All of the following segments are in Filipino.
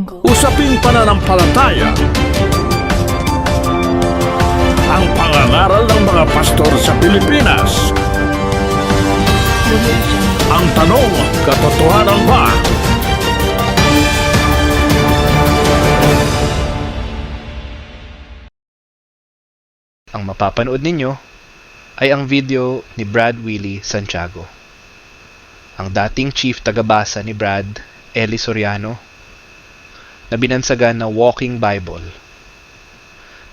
Usaping pananampalataya. Ang pangangaral ng mga pastor sa Pilipinas. Ang tanong, katotohanan ba? Ang mapapanood ninyo ay ang video ni Brad Willie Santiago, ang dating chief tagabasa ni Brad, Eli Soriano, na binansagan na Walking Bible.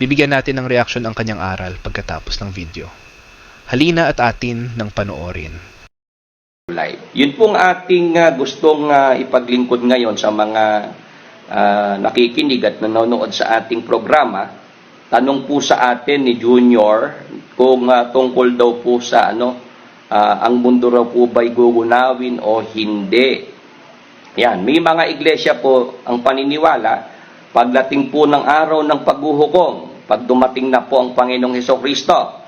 Bibigyan natin ng reaksyon ang kanyang aral pagkatapos ng video. Halina at atin ng panoorin. Yun pong ating gustong ipaglingkod ngayon sa mga nakikinig at nanonood sa ating programa. Tanong po sa atin ni Junior kung tungkol daw po sa ang mundo raw po ba'y gugunawin o hindi. Yan, may mga iglesia po ang paniniwala, pagdating po ng araw ng paghuhukom, pag dumating na po ang Panginoong Hesukristo,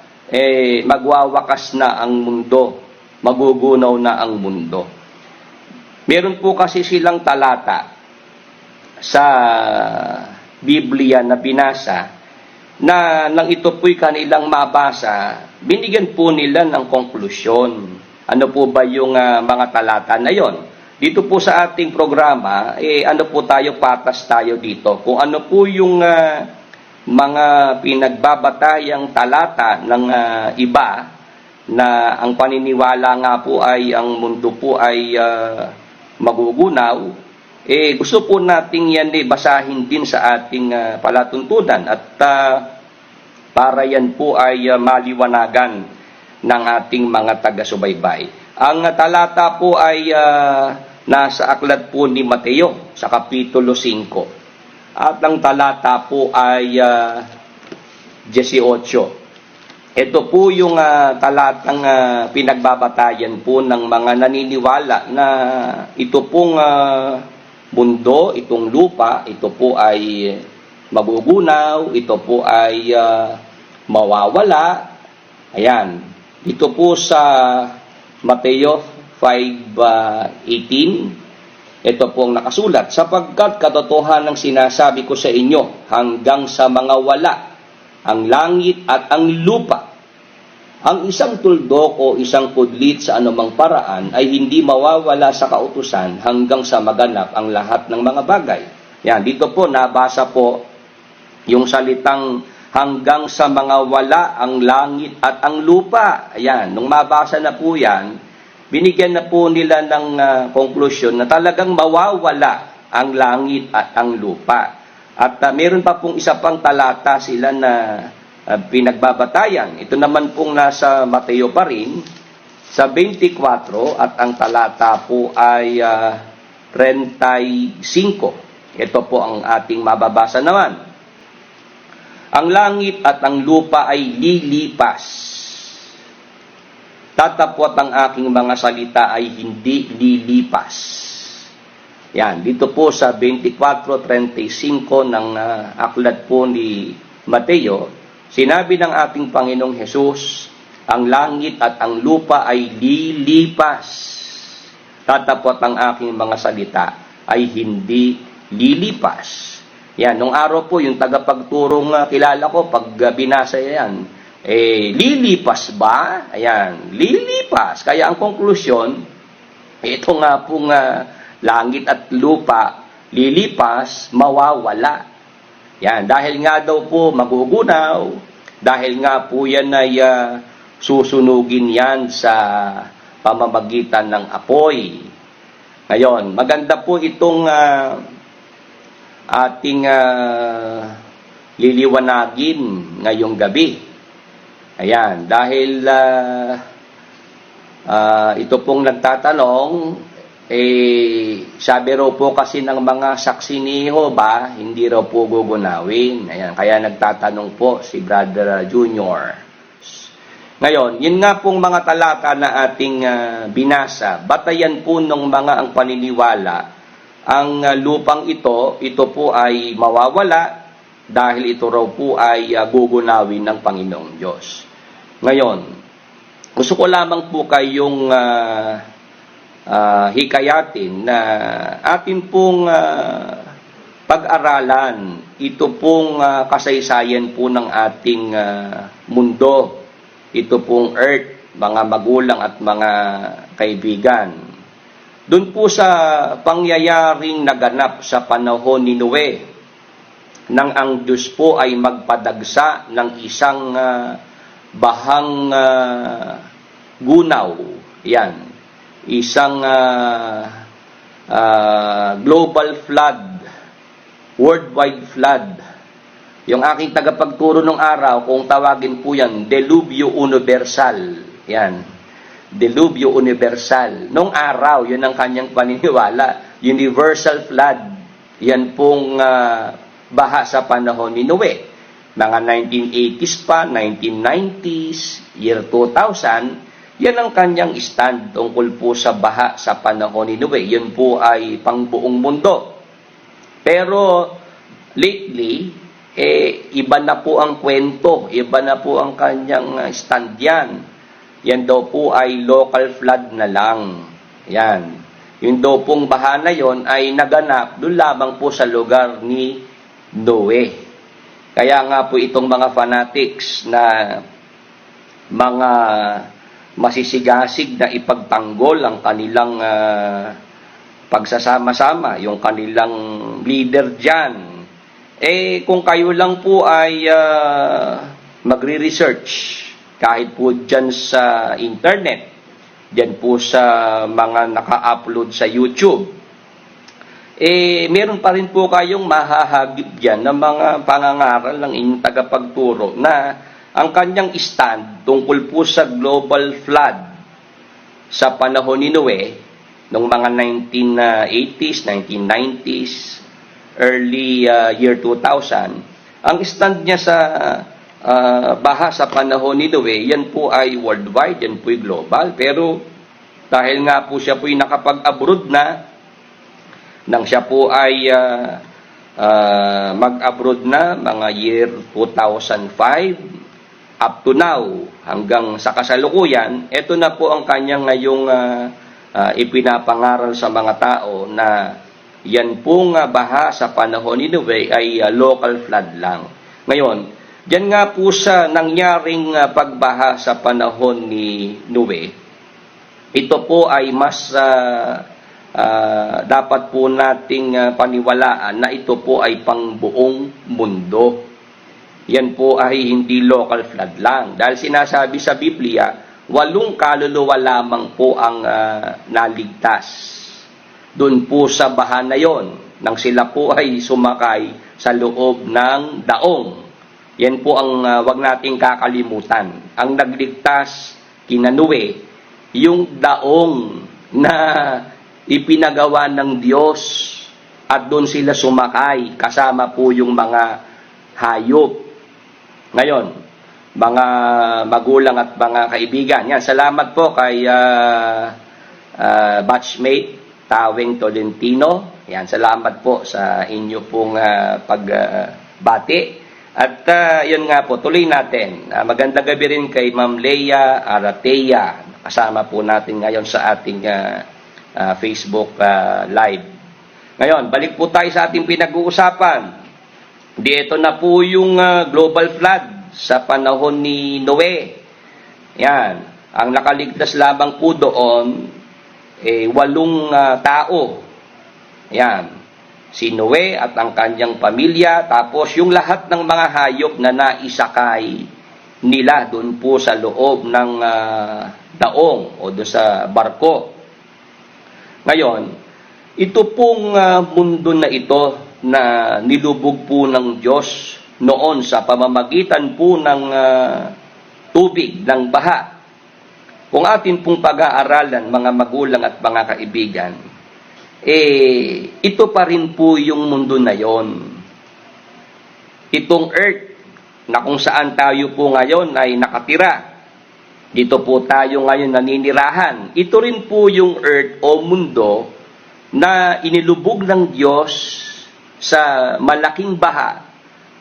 magwawakas na ang mundo, magugunaw na ang mundo. Meron po kasi silang talata sa Biblia na binasa, na nang ito po'y kanilang mabasa, binigyan po nila ng konklusyon. Ano po ba yung mga talata na yon? Dito po sa ating programa, patas tayo dito. Kung ano po yung mga pinagbabatayang talata ng iba, na ang paniniwala nga po ay ang mundo po ay magugunaw, gusto po nating yan basahin din sa ating palatuntunan at para yan po ay maliwanagan ng ating mga taga-subaybay. Ang talata po ay nasa aklat po ni Mateo sa Kapitulo 5 at ang talata po ay 18. Ito po yung talatang pinagbabatayan po ng mga naniniwala na ito pong mundo, itong lupa, ito po ay magugunaw, ito po ay mawawala. Ayan, ito po sa Mateo 5:18, ito pong nakasulat, sapagkat katotohanan ng sinasabi ko sa inyo, hanggang sa mga wala, ang langit at ang lupa, ang isang tuldok o isang kudlit sa anumang paraan ay hindi mawawala sa kautusan hanggang sa maganap ang lahat ng mga bagay. Yan, dito po nabasa po yung salitang hanggang sa mga wala ang langit at ang lupa. Ayan, nung mabasa na po yan, binigyan na po nila ng konklusyon na talagang mawawala ang langit at ang lupa. At meron pa pong isa pang talata sila na pinagbabatayan. Ito naman pong nasa Mateo pa rin, sa 24, at ang talata po ay 35. Ito po ang ating mababasa naman. Ang langit at ang lupa ay lilipas. Tatapwat ang aking mga salita ay hindi lilipas. Yan, dito po sa 24:35 ng aklat po ni Mateo, sinabi ng ating Panginoong Hesus, ang langit at ang lupa ay lilipas. Tatapwat ang aking mga salita ay hindi lilipas. Yan, nung araw po, yung tagapagturong kilala ko, pag binasa yan, lilipas ba? Ayan, lilipas. Kaya ang konklusyon, ito nga pong langit at lupa, lilipas, mawawala. Yan, dahil nga daw po magugunaw, dahil nga po yan ay susunugin yan sa pamamagitan ng apoy. Ngayon, maganda po itong ating liliwanagin ngayong gabi. Ayan, dahil ito pong nagtatanong, sabi raw po kasi ng mga saksi ni Jehovah, hindi raw po gugunawin. Ayan, kaya nagtatanong po si Brother Junior. Ngayon, yun nga pong mga talata na ating binasa, batayan po ng mga ang paniniwala, ang lupang ito po ay mawawala dahil ito raw po ay gugunawin ng Panginoong Diyos. Ngayon, gusto ko lamang po kayong hikayatin na atin pong pag-aralan. Ito pong kasaysayan po ng ating mundo. Ito pong earth, mga magulang at mga kaibigan. Doon po sa pangyayaring naganap sa panahon ni Noe, nang ang Diyos po ay magpadagsa ng isang bahang gunaw. Yan. Isang global flood, worldwide flood. Yung aking tagapagturo ng araw, kung tawagin po yan, Delubyo Universal. Yan. Delubyo Universal. Nung araw, yun ang kanyang paniniwala. Universal flood. Yan pong baha sa panahon ni Noe. Mga 1980s pa, 1990s, year 2000, yan ang kanyang stand tungkol po sa baha sa panahon ni Noe. Yun po ay pangbuong mundo. Pero lately, iba na po ang kwento, iba na po ang kanyang stand yan. Yan daw po ay local flood na lang. Yan. Yung daw pong baha na yon ay naganap doon lamang po sa lugar ni Noe. Kaya nga po itong mga fanatics na mga masisigasig na ipagtanggol ang kanilang pagsasama-sama, yung kanilang leader dyan. Kung kayo lang po ay magre-research, kahit po dyan sa internet, dyan po sa mga naka-upload sa YouTube, meron pa rin po kayong mahahagip dyan ng mga pangangaral ng inyong tagapagturo na ang kanyang stand tungkol po sa global flood sa panahon ni Noe, noong mga 1980s, 1990s, early year 2000, ang stand niya sa baha sa panahon ni Noe, yan po ay worldwide, yan po ay global. Pero dahil nga po siya po ay nakapag-abroad na, nang siya po ay mag-abroad na mga year 2005 up to now hanggang sa kasalukuyan, ito na po ang kanyang ngayong ipinapangaral sa mga tao na yan pong baha sa panahon ni Noe ay local flood lang. Ngayon, diyan nga po sa nangyaring pagbaha sa panahon ni Noe, ito po ay mas dapat po nating paniwalaan na ito po ay pangbuong mundo. Yan po ay hindi local flood lang. Dahil sinasabi sa Biblia, 8 kaluluwa lamang po ang naligtas doon po sa baha na yon, nang sila po ay sumakay sa loob ng daong. Yan po ang wag nating kakalimutan. Ang nagligtas kina Noe, yung daong na ipinagawa ng Diyos, at doon sila sumakay kasama po yung mga hayop. Ngayon, mga magulang at mga kaibigan, yan, salamat po kay batchmate Taweng Tolentino. Yan, salamat po sa inyo pong pagbati. At yun nga po, tuloy natin. Magandang gabi rin kay Ma'am Leia Aratea. Kasama po natin ngayon sa ating Facebook Live. Ngayon, balik po tayo sa ating pinag-uusapan. Ito na po yung global flood sa panahon ni Noe. Yan. Ang nakaligtas lamang po doon, 8 tao. Yan. Si Noe at ang kanyang pamilya, tapos yung lahat ng mga hayop na naisakay nila doon po sa loob ng daong o doon sa barko. Ngayon, ito pong mundo na ito na nilubog po ng Diyos noon sa pamamagitan po ng tubig, ng baha. Kung atin pong pag-aaralan, mga magulang at mga kaibigan, ito pa rin po yung mundo na yon. Itong earth na kung saan tayo po ngayon ay nakatira, dito po tayo ngayon naninirahan. Ito rin po yung earth o mundo na inilubog ng Diyos sa malaking baha,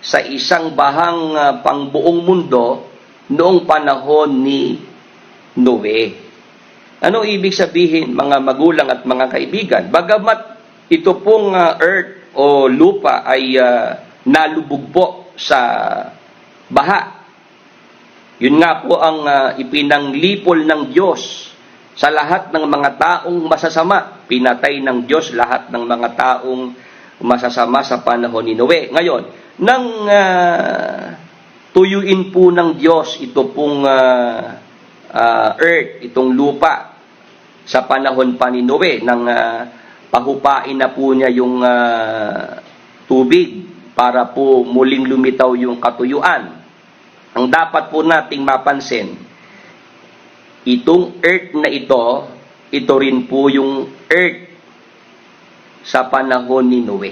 sa isang bahang pangbuong mundo noong panahon ni Noe. Ano ibig sabihin, mga magulang at mga kaibigan? Bagamat ito pong earth o lupa ay nalubog po sa baha. Yun nga po ang ipinanglipol ng Diyos sa lahat ng mga taong masasama. Pinatay ng Diyos lahat ng mga taong masasama sa panahon ni Noe. Ngayon, nang tuyuin po ng Diyos ito pong earth, itong lupa, sa panahon pa ni Noe, nang pahupain na po niya yung tubig para po muling lumitaw yung katuyuan. Ang dapat po nating mapansin, itong earth na ito rin po yung earth sa panahon ni Noe.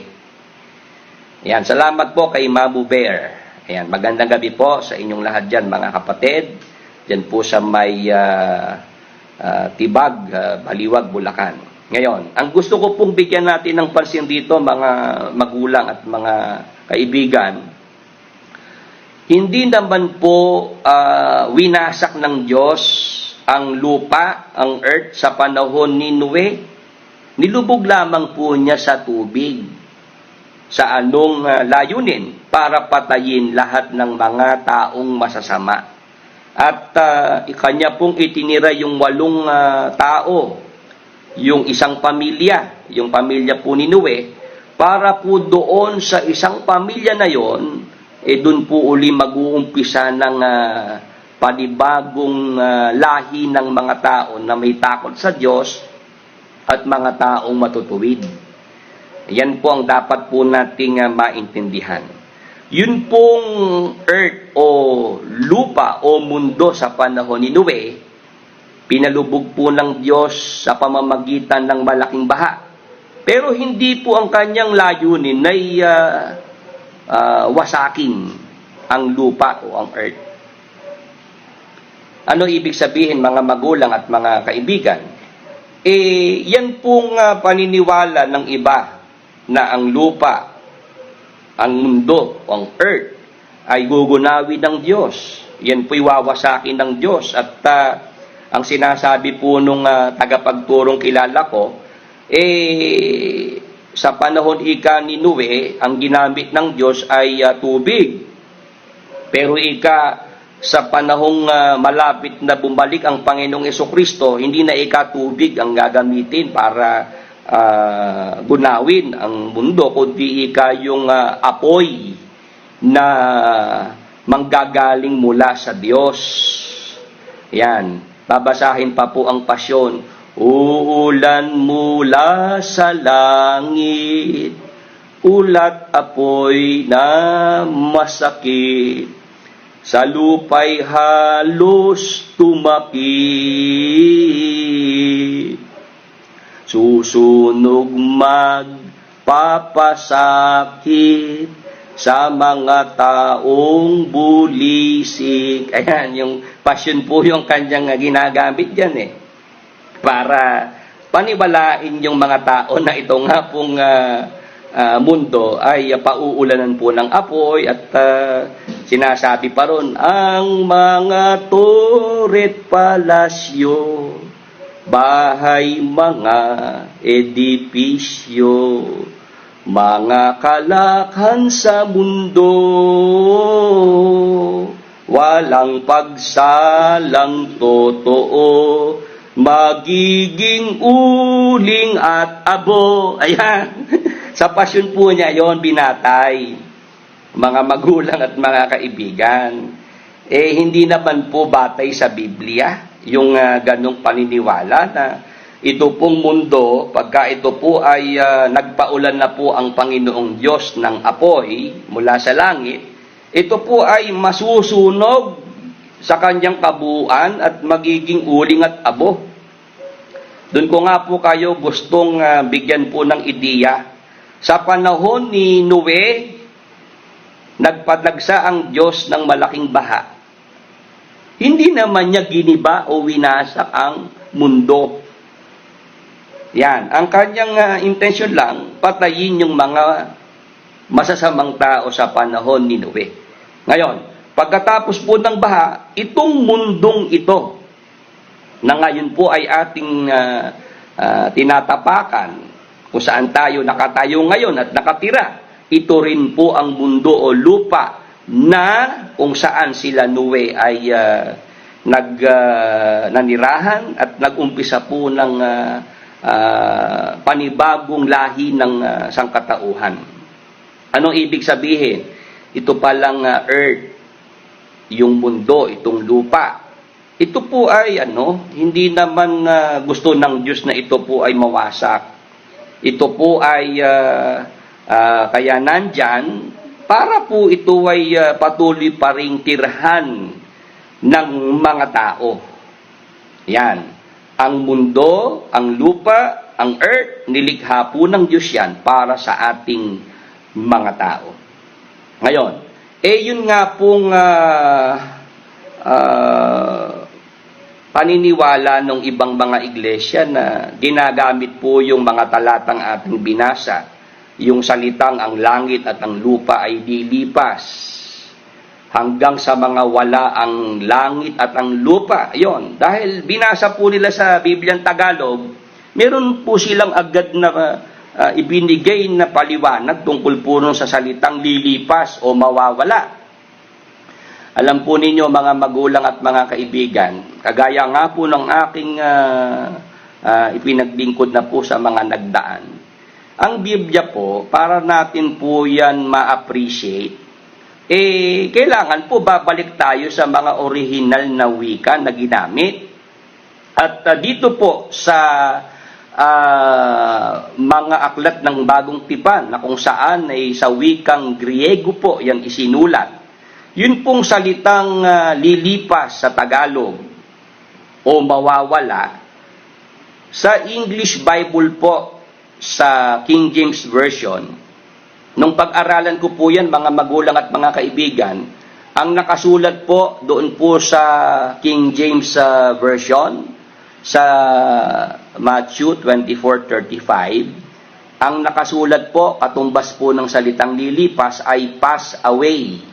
Ayan, salamat po kay Mamu Bear. Ayan, magandang gabi po sa inyong lahat dyan, mga kapatid. Dyan po sa may Tibag, Baliwag, Bulacan. Ngayon, ang gusto ko pong bigyan natin ng pansin dito, mga magulang at mga kaibigan, hindi naman po winasak ng Diyos ang lupa, ang earth sa panahon ni Noe. Nilubog lamang po niya sa tubig. Sa anong layunin? Para patayin lahat ng mga taong masasama. At kanya pong itinira yung 8 tao, yung isang pamilya, yung pamilya po ni Noe, para po doon sa isang pamilya na yon, doon po uli mag-uumpisa ng panibagong lahi ng mga tao na may takot sa Diyos at mga taong matutuwid. Yan po ang dapat po nating maintindihan. Yun pong earth o lupa o mundo sa panahon ni Noe, pinalubog po ng Diyos sa pamamagitan ng malaking baha. Pero hindi po ang kanyang layunin ay wasakin ang lupa o ang earth. Ano ibig sabihin, mga magulang at mga kaibigan? Yan pong paniniwala ng iba na ang lupa, ang mundo, ang earth, ay gugunawin ng Diyos. Yan po'y wawasakin ng Diyos. At ang sinasabi po nung tagapagturong kilala ko, sa panahon ika ni Noe, ang ginamit ng Diyos ay tubig. Pero sa panahong malapit na bumalik ang Panginoong Jesucristo, hindi na tubig ang gagamitin para gunawin ang mundo, kundi yung apoy na manggagaling mula sa Diyos. Yan. Babasahin pa po ang pasyon. Uulan mula sa langit, ulat apoy na masakit, sa lupa'y halos tumaki, susunog magpapasakit sa mga taong bulisik. Ayan, yung passion po yung kanyang ginagamit dyan para panibalain yung mga tao na ito nga pong mundo ay pauulanan po ng apoy at sinasabi pa ron, ang mga torre palasyo, bahay, mga edipisyo, mga kalakhan sa mundo, walang pagsalang totoo, magiging uling at abo. Ayan. Sa pasyon po niya yon binatay, mga magulang at mga kaibigan. Hindi naman po batay sa Biblia yung ganong paniniwala na ito pong mundo, pagka ito po ay nagpaulan na po ang Panginoong Diyos ng apoy mula sa langit, ito po ay masusunog sa kanyang kabuuan at magiging uling at abo. Doon ko nga po kayo gustong bigyan po ng ideya. Sa panahon ni Noe, nagpadagsa ang Diyos ng malaking baha. Hindi naman niya giniba o winasak ang mundo. Yan, ang kanyang intensyon lang, patayin yung mga masasamang tao sa panahon ni Noe. Ngayon, pagkatapos po ng baha, itong mundong ito, na ngayon po ay ating tinatapakan, kung saan tayo nakatayo ngayon at nakatira. Ito rin po ang mundo o lupa na kung saan sila Noe ay nanirahan at nag-umpisa po ng panibagong lahi ng sangkatauhan. Anong ibig sabihin? Ito palang earth, yung mundo, itong lupa. Ito po ay hindi naman gusto ng Diyos na ito po ay mawasak. Ito po ay kaya nandyan para po ito ay patuloy pa ring tirhan ng mga tao. Yan. Ang mundo, ang lupa, ang earth, nilikha po ng Diyos yan para sa ating mga tao. Ngayon, yun nga pong paniniwala ng ibang mga iglesia na ginagamit po yung mga talatang ating binasa, yung salitang ang langit at ang lupa ay lilipas hanggang sa mga wala ang langit at ang lupa. Yon, dahil binasa po nila sa Bibliang Tagalog, meron po silang agad na ibinigay na paliwanag tungkol po sa salitang lilipas o mawawala. Alam po ninyo mga magulang at mga kaibigan, kagaya nga po ng aking ipinaglingkod na po sa mga nagdaan. Ang Biblia po, para natin po yan ma-appreciate, kailangan po babalik tayo sa mga original na wika na ginamit. At dito po sa mga aklat ng Bagong Tipan na kung saan ay sa wikang Griego po yan isinulat. Yun pong salitang lilipas sa Tagalog o mawawala, sa English Bible po, sa King James Version, nung pag-aralan ko po yan, mga magulang at mga kaibigan, ang nakasulat po doon po sa King James Version, sa Matthew 24:35, ang nakasulat po, katumbas po ng salitang lilipas, ay pass away.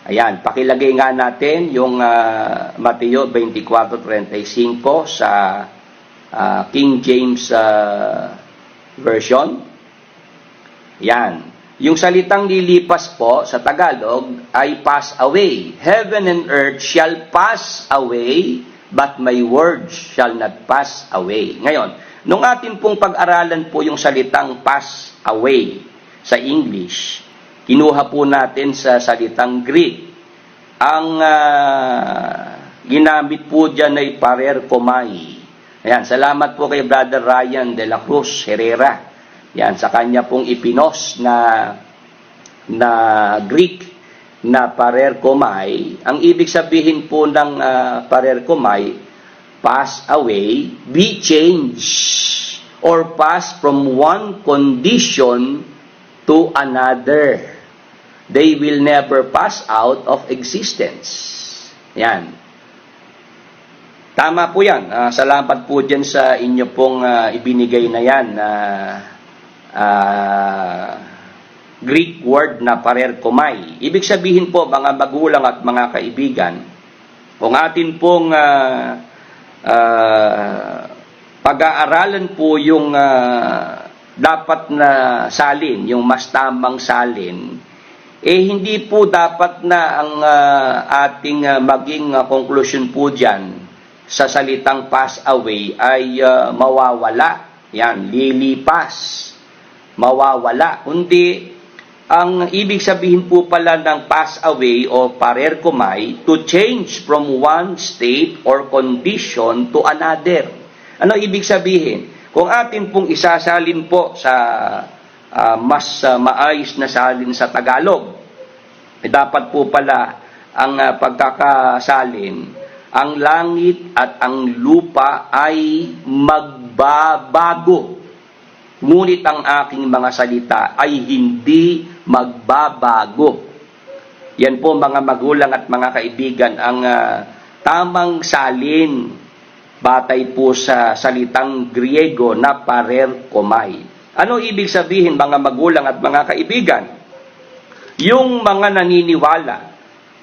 Ayan, pakilagay nga natin yung Mateo 24:35 sa King James Version. Yan. Yung salitang lilipas po sa Tagalog ay pass away. Heaven and earth shall pass away, but my words shall not pass away. Ngayon, nung atin pong pag-aralan po yung salitang pass away sa English, kinuha po natin sa salitang Greek. Ang ginamit po dyan ay parerkomai. Ayan, salamat po kay Brother Ryan de la Cruz Herrera. Yan, sa kanya pong ipinos na Greek na parerkomai. Ang ibig sabihin po ng parerkomai, pass away, be changed, or pass from one condition to another. They will never pass out of existence. Yan. Tama po yan. Salamat po dyan sa inyo pong ibinigay na yan na Greek word na parerkomai. Ibig sabihin po, mga magulang at mga kaibigan, kung atin pong pag-aaralan po yung dapat na salin, yung mas tamang salin, hindi po dapat na ang ating maging conclusion po dyan sa salitang pass away ay mawawala. Yan, lilipas. Mawawala. Kundi, ang ibig sabihin po pala ng pass away o parerkomai, to change from one state or condition to another. Ano ibig sabihin? Kung atin pong isasalin po sa mas maayos na salin sa Tagalog, dapat po pala ang pagkakasalin, ang langit at ang lupa ay magbabago. Ngunit ang aking mga salita ay hindi magbabago. Yan po mga magulang at mga kaibigan, ang tamang salin batay po sa salitang Griego na parerkomai. Ano ibig sabihin mga magulang at mga kaibigan? Yung mga naniniwala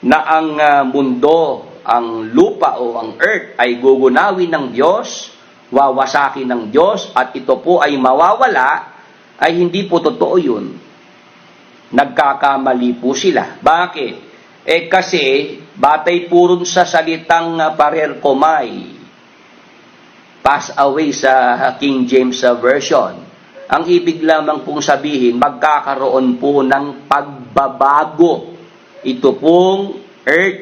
na ang mundo, ang lupa o ang earth ay gugunawin ng Diyos, wawasakin ng Diyos, at ito po ay mawawala, ay hindi po totoo yun. Nagkakamali po sila. Bakit? Kasi batay po rin sa salitang parerkomai, pass away sa King James Version. Ang ibig lamang pong sabihin, magkakaroon po ng pagbabago. Ito pong earth,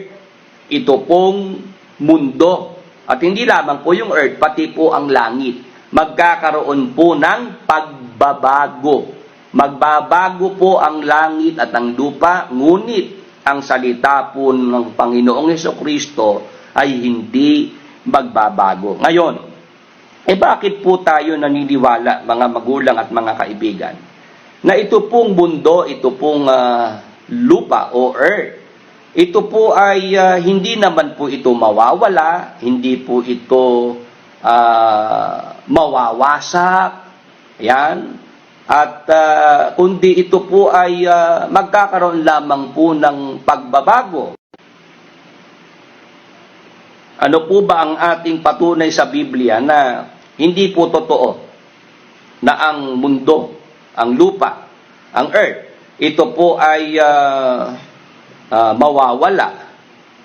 ito pong mundo. At hindi lamang po yung earth, pati po ang langit. Magkakaroon po ng pagbabago. Magbabago po ang langit at ang lupa, ngunit ang salita po ng Panginoong Hesukristo ay hindi magbabago. Ngayon, bakit po tayo naniniwala, mga magulang at mga kaibigan, na ito pong mundo, ito pong lupa o earth, ito po ay hindi naman po ito mawawala, hindi po ito mawawasak, yan, at kundi ito po ay magkakaroon lamang po ng pagbabago. Ano po ba ang ating patunay sa Biblia na hindi po totoo na ang mundo, ang lupa, ang earth, ito po ay mawawala?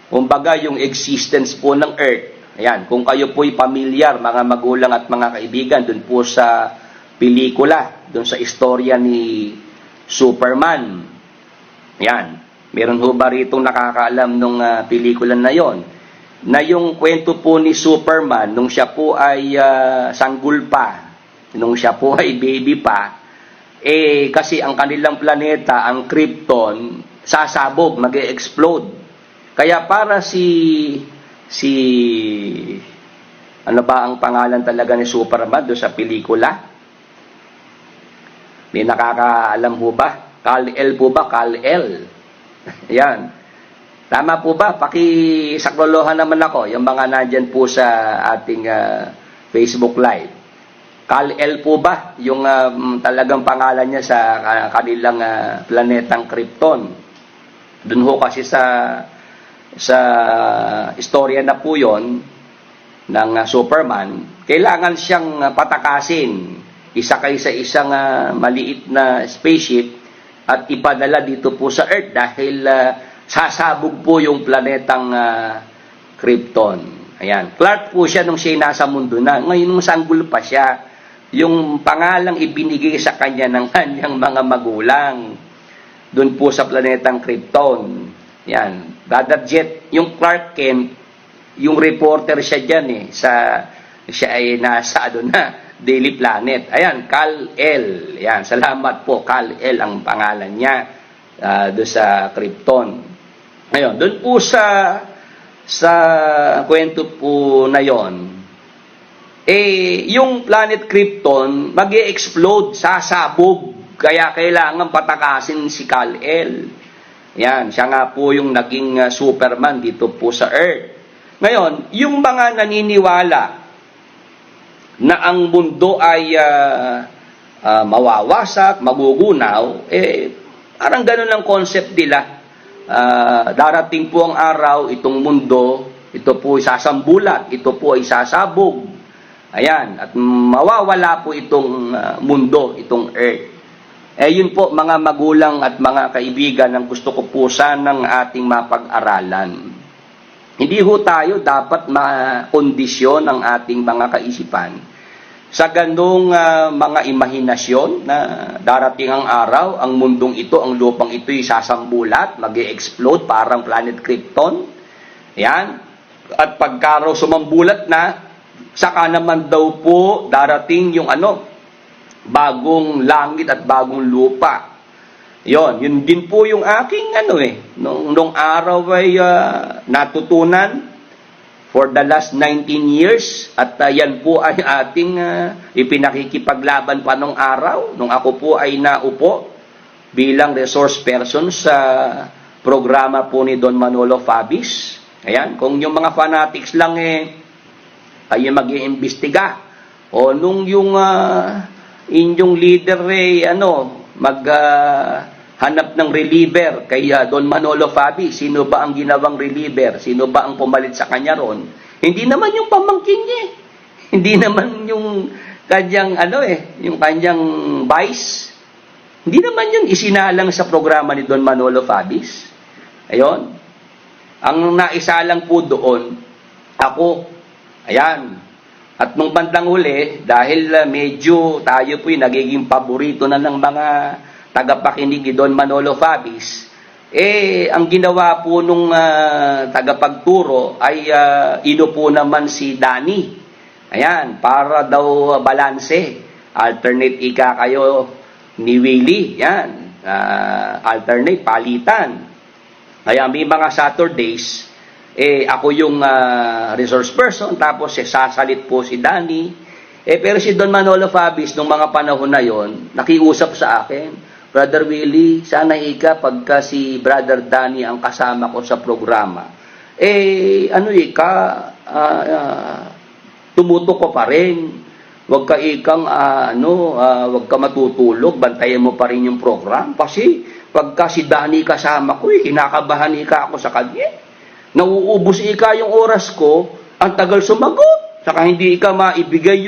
Kumbaga yung existence po ng earth. Ayan, kung kayo po'y pamilyar, mga magulang at mga kaibigan, dun po sa pelikula, dun sa istorya ni Superman. Ayan, meron ho ba rito nakakaalam nung pelikula na yon? Na yung kwento po ni Superman, nung siya po ay sanggol pa, nung siya po ay baby pa, kasi ang kanilang planeta, ang Krypton, sasabog, mag-e-explode. Kaya para ano ba ang pangalan talaga ni Superman doon sa pelikula? May nakakaalam po ba? Kal-El po ba? Kal-El. Yan. Tama po ba? Pakisaklolohan naman ako, yung mga nandyan po sa ating Facebook Live. Kal-El po ba? Yung talagang pangalan niya sa kanilang planetang Krypton. Doon ho kasi sa istorya na po yon ng Superman, kailangan siyang patakasin, isakay sa isang maliit na spaceship at ipadala dito po sa Earth dahil sasabog po yung planetang Krypton. Ayan. Clark po siya nung siya nasa mundo na. Ngayon nung sanggol pa siya, yung pangalang ibinigay sa kanya ng kanyang mga magulang doon po sa planetang Krypton. Yan. Brother Jet, yung Clark Kent, yung reporter siya dyan siya ay nasa Daily Planet. Ayan, Kal-El. Yan, salamat po. Kal-El ang pangalan niya doon sa Krypton. Ngayon, doon po sa kwento po na yon, yung planet Krypton mag-e-explode, sasabog. Kaya kailangan patakasin si Kal-El. Yan, siya nga po yung naging Superman dito po sa Earth. Ngayon, yung mga naniniwala na ang mundo ay mawawasak, magugunaw, parang ganun ang concept nila. Darating po ang araw, itong mundo, ito po ay sasambulat, ito po ay sasabog. Ayan, at mawawala po itong mundo, itong Earth. Yun po mga magulang at mga kaibigan ang gusto ko po sanang ating mapag-aralan. Hindi ho tayo dapat makondisyon ang ating mga kaisipan sa ganong mga imahinasyon na darating ang araw, ang mundong ito, ang lupang ito ay sasambulat, mag-e-explode parang planet Krypton. Yan. At pagka raw sumambulat na, saka naman daw po darating yung bagong langit at bagong lupa. Yun din po yung aking nung araw ay natutunan for the last 19 years at yan po ay ating ipinakikipaglaban pa nung araw nung ako po ay naupo bilang resource person sa programa po ni Don Manolo Fabis. Ayan, kung yung mga fanatics lang ay mag-iimbestiga o nung yung inyong leader hanap ng reliever kay Don Manolo Fabi. Sino ba ang ginawang reliever? Sino ba ang pumalit sa kanya ron? Hindi naman yung pamangkin niya. Hindi naman yung kanyang yung kanyang vice. Hindi naman yun isinalang sa programa ni Don Manolo Fabis. Ayon. Ang naisalang po doon, ako. Ayan. At nung bandang huli, dahil medyo tayo po nagiging paborito na ng mga tagapakinig ni Don Manolo Fabis, ang ginawa po nung tagapagturo ay inupo naman si Danny. Ayan, para daw balanse. Alternate ika kayo ni Willie. Yan. Alternate, palitan. Kaya may mga Saturdays, ako yung resource person, tapos sasalit po si Danny. Pero si Don Manolo Fabis, nung mga panahon na yon, nakiusap sa akin, Brother Willie, sana pagka si Brother Danny ang kasama ko sa programa, tumutok ko pa rin. Huwag ka huwag ka matutulog, bantayan mo pa rin yung program. Kasi pagka si Danny kasama ko, kinakabahan ako sa kanya. Nauubos yung oras ko, ang tagal sumagot. Saka hindi maibigay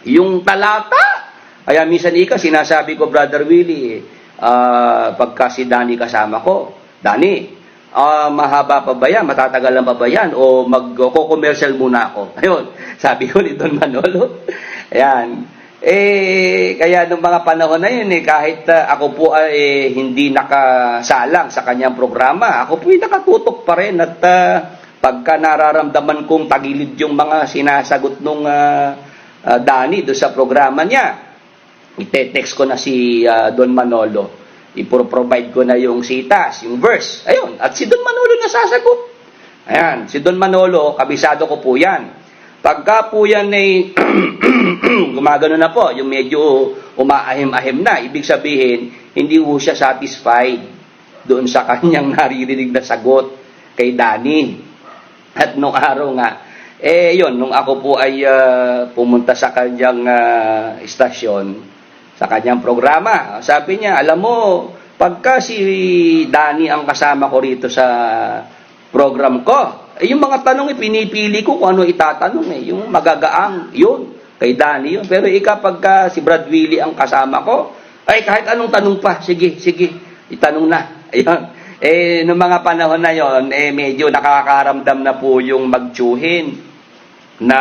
yung talata. Kaya minsan sinasabi ko, Brother Willie, pagka si Danny kasama ko, Danny, mahaba pa ba yan? Matatagalan pa ba yan? O magko-commercial muna ako? Ayun, sabi ko ni Don Manolo. Ayan. Kaya nung mga panahon na yun, kahit ako po ay hindi nakasalang sa kanyang programa, ako po ay nakatutok pa rin at pagka nararamdaman kong tagilid yung mga sinasagot nung Danny doon sa programa niya, ite-text ko na si Don Manolo. Ipro-provide ko na yung sitas, yung verse. Ayun, at si Don Manolo nasasagot. Ayan, si Don Manolo, kabisado ko po yan. Pagka po yan ay gumagano na po, yung medyo umaahim-ahim na, ibig sabihin, hindi po siya satisfied doon sa kanyang naririnig na sagot kay Danny. At nung araw nga, yun, nung ako po ay pumunta sa kanyang istasyon, sa kanyang programa, sabi niya, alam mo, pagka si Danny ang kasama ko rito sa program ko, yung mga tanong pinipili ko kung ano itatanong yung magagaang, yun, kay Danny yun. Pero pagka si Brad Willie ang kasama ko, ay kahit anong tanong pa, sige, itanong na. Ayun. Noong mga panahon na yon, medyo nakakaramdam na po yung magtsuhin na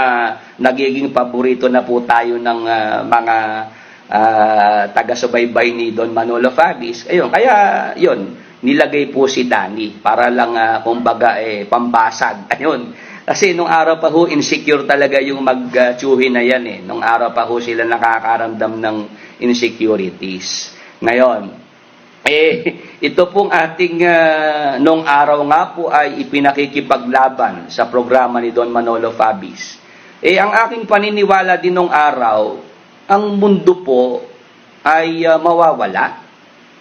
nagiging paborito na po tayo ng mga taga-subaybay ni Don Manolo Fabis. Ayun, kaya yun, nilagay po si Danny para lang kumbaga pambasag. Ayun. Kasi nung araw pa ho, insecure talaga yung magtsuhin na yan Nung araw pa ho sila nakakaramdam ng insecurities. Ngayon, ito pong ating nung araw nga po ay ipinakikipaglaban sa programa ni Don Manolo Fabis. Ang aking paniniwala din nung araw, ang mundo po ay mawawala.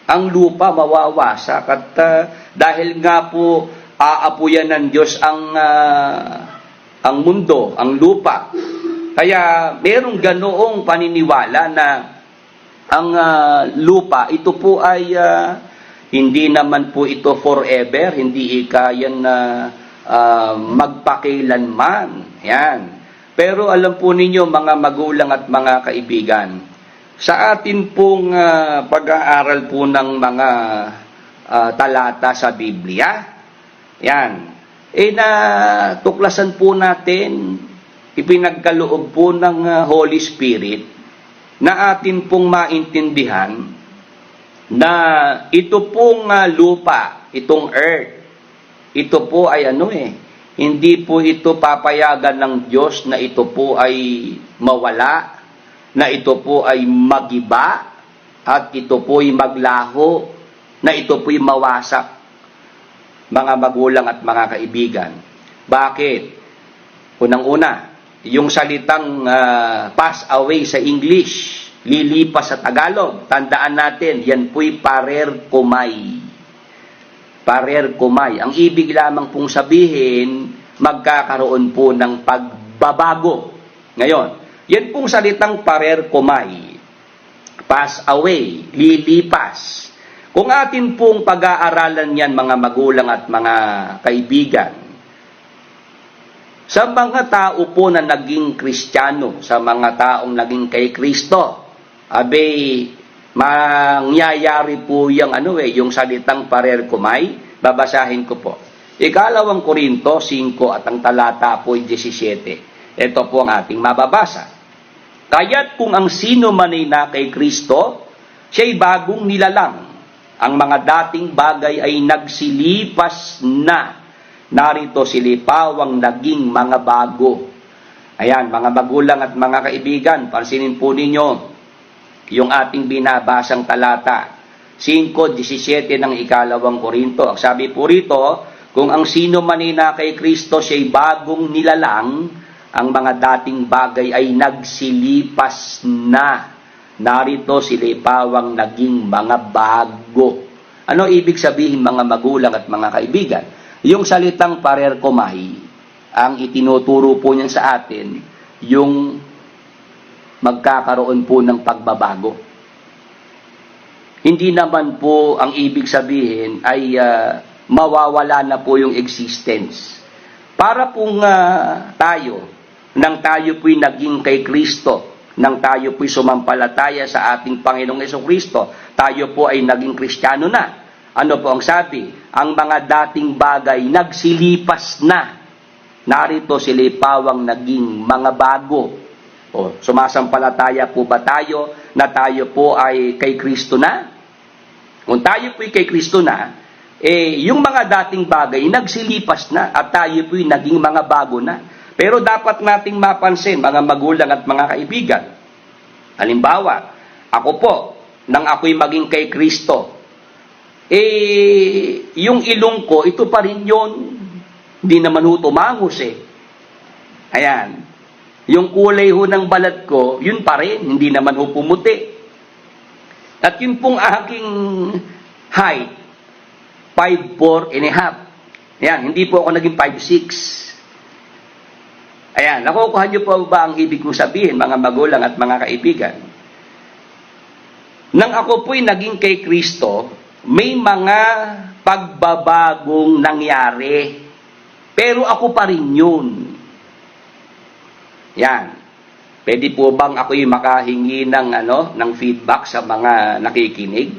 Ang lupa mawawasak at dahil nga po aapuyan ng Diyos ang mundo, ang lupa. Kaya merong ganoong paniniwala na ang lupa, ito po ay hindi naman po ito forever, hindi yan magpakilanman. Yan. Pero alam po ninyo mga magulang at mga kaibigan, sa atin pong pag-aaral po ng mga talata sa Biblia, yan, natuklasan po natin, ipinagkaloob po ng Holy Spirit na atin pong maintindihan na ito pong lupa, itong earth, ito po ay hindi po ito papayagan ng Diyos na ito po ay mawala, na ito po ay magiba, at ito po ay maglaho, na ito po ay mawasak. Mga magulang at mga kaibigan. Bakit? Unang-una, yung salitang pass away sa English, lilipas sa Tagalog, tandaan natin, yan po'y parer kumay. Parer kumay. Ang ibig lamang pong sabihin, magkakaroon po ng pagbabago. Ngayon, yan pong salitang parer kumay, pass away, lilipas. Kung atin pong pag-aaralan yan mga magulang at mga kaibigan, Sa mga tao po na naging Kristiyano, sa mga taong naging kay Kristo, abay, mangyayari po yung salitang parer kumay. Babasahin ko po. Ikalawang Korinto 5 at ang talata po 17. Ito po ang ating mababasa. Kaya't kung ang sino man ay na kay Kristo, siya'y bagong nilalang. Ang mga dating bagay ay nagsilipas na. Narito silipawang naging mga bago. Ayan, mga magulang at mga kaibigan, pansinin po ninyo yung ating binabasang talata. 5:17 ng ikalawang Korinto. Ang sabi po rito, kung ang sino man ay na kay Kristo, siya'y bagong nilalang, ang mga dating bagay ay nagsilipas na. Narito silipawang naging mga bago. Ano ibig sabihin mga magulang at mga kaibigan? Yung salitang parer kumay, ang itinuturo po niyan sa atin, yung magkakaroon po ng pagbabago. Hindi naman po ang ibig sabihin ay mawawala na po yung existence. Para pong tayo, nang tayo po'y naging kay Kristo, nang tayo po'y sumampalataya sa ating Panginoong Jesucristo, tayo po ay naging Kristiyano na. Ano po ang sabi? Ang mga dating bagay nagsilipas na. Narito silipawang naging mga bago. O, sumasampalataya po ba tayo na tayo po ay kay Kristo na? Kung tayo po ay kay Kristo na, yung mga dating bagay nagsilipas na at tayo po ay naging mga bago na. Pero dapat nating mapansin, mga magulang at mga kaibigan. Halimbawa, ako po, nang ako'y maging kay Kristo, yung ilong ko, ito pa rin yun. Hindi naman ho tumangos Ayan. Yung kulay ho ng balat ko, yun pa rin. Hindi naman ho pumuti. At yun pong aking height, 5'4 and a half. Ayan, hindi po ako naging 5'6". Ayan, nakukuha niyo po ba ang ibig kong sabihin, mga magulang at mga kaibigan? Nang ako po'y naging kay Kristo, may mga pagbabagong nangyari. Pero ako pa rin yun. Yan. Pwede po bang ako'y makahingi ng feedback sa mga nakikinig?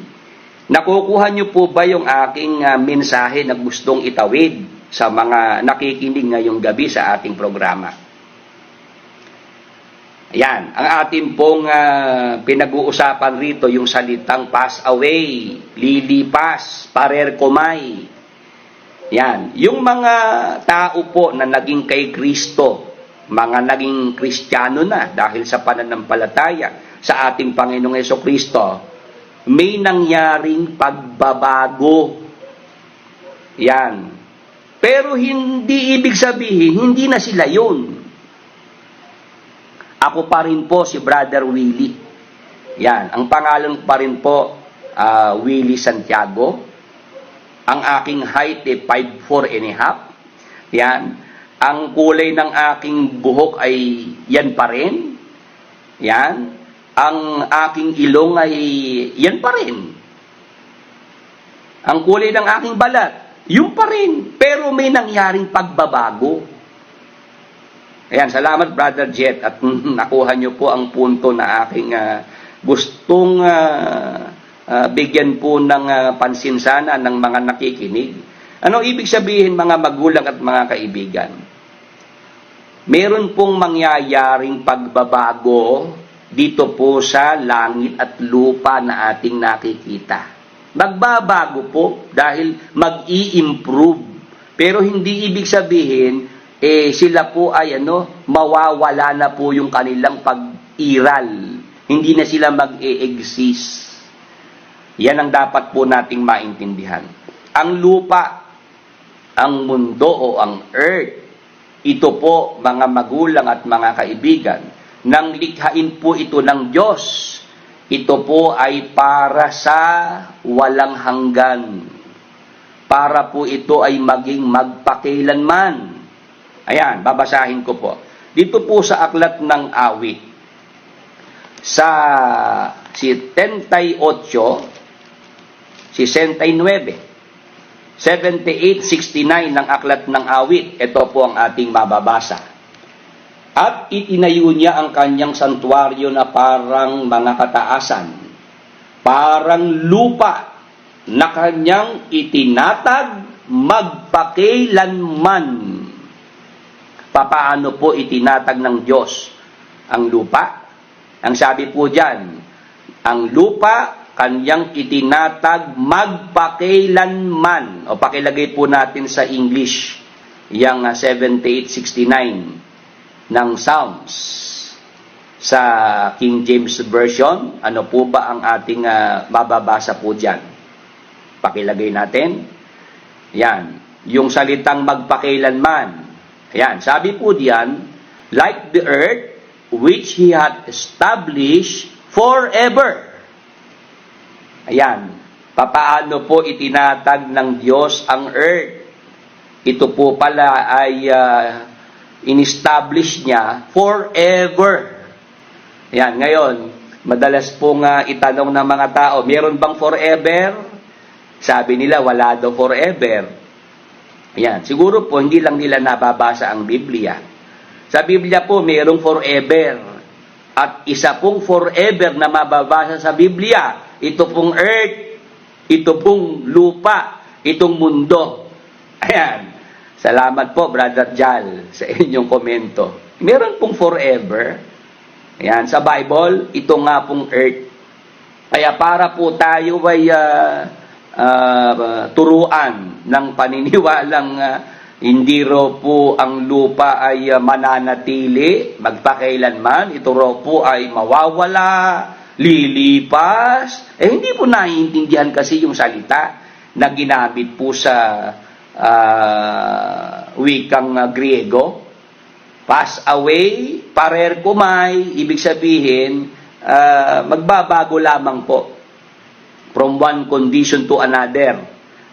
Nakukuha niyo po ba yung aking mensahe na gustong itawid sa mga nakikinig ngayong gabi sa ating programa? Ayan, ang ating pong pinag-uusapan rito, yung salitang pass away, lilipas, parer kumay. Yan, yung mga tao po na naging kay Kristo, mga naging Kristiyano na dahil sa pananampalataya sa ating Panginoong Jesucristo, may nangyaring pagbabago. Yan. Pero hindi ibig sabihin, hindi na sila yun. Ako pa rin po si Brother Willie. Yan, ang pangalan pa rin po, Willie Santiago. Ang aking height ay 5'4 and a half. Yan. Ang kulay ng aking buhok ay yan pa rin. Yan. Ang aking ilong ay yan pa rin. Ang kulay ng aking balat, yun pa rin. Pero may nangyaring pagbabago. Ayan, salamat Brother Jet at nakuha niyo po ang punto na aking gustong bigyan po ng pansin sana ng mga nakikinig. Ano ibig sabihin mga magulang at mga kaibigan? Meron pong mangyayaring pagbabago dito po sa langit at lupa na ating nakikita. Magbabago po dahil mag-i-improve. Pero hindi ibig sabihin sila po ay mawawala na po yung kanilang pag-iral. Hindi na sila mag-e-exist. Yan ang dapat po nating maintindihan. Ang lupa, ang mundo o ang earth, ito po mga magulang at mga kaibigan, nang likhain po ito ng Diyos, ito po ay para sa walang hanggan. Para po ito ay maging magpakailanman. Ayan, babasahin ko po. Dito po sa aklat ng awit, sa 68, 69, 78:69 ng Aklat ng Awit. Ito po ang ating mababasa. At itinayo niya ang kanyang santuaryo na parang mga kataasan, parang lupa na kanyang itinatag magpakailanman. Papaano po itinatag ng Diyos ang lupa? Ang sabi po diyan, ang lupa kanyang itinatag magpakailanman. O pakilagay po natin sa English yang 78:69 ng Psalms. Sa King James Version, ano po ba ang ating mababasa po diyan? Pakilagay natin. Yan, yung salitang magpakailanman. Ayan, sabi po diyan, like the earth which He hath established forever. Ayan, papaano po itinatag ng Diyos ang earth? Ito po pala ay in-establish niya forever. Ayan, ngayon, madalas pong itanong ng mga tao, meron bang forever? Sabi nila, wala daw forever. Ayan, siguro po hindi lang nila nababasa ang Biblia. Sa Biblia po, mayroong forever. At isa pong forever na mababasa sa Biblia, ito pong earth, ito pong lupa, itong mundo. Ayan. Salamat po, Brother Jal, sa inyong komento. Meron pong forever. Ayan, sa Bible, ito nga pong earth. Kaya para po tayo ay turuan ng paniniwalang hindi raw po ang lupa ay mananatili, magpakailanman. Ito raw po ay mawawala, lilipas. Hindi po naiintindihan kasi yung salita na ginamit po sa wikang Griego. Pass away, parer kumay, ibig sabihin, magbabago lamang po. From one condition to another,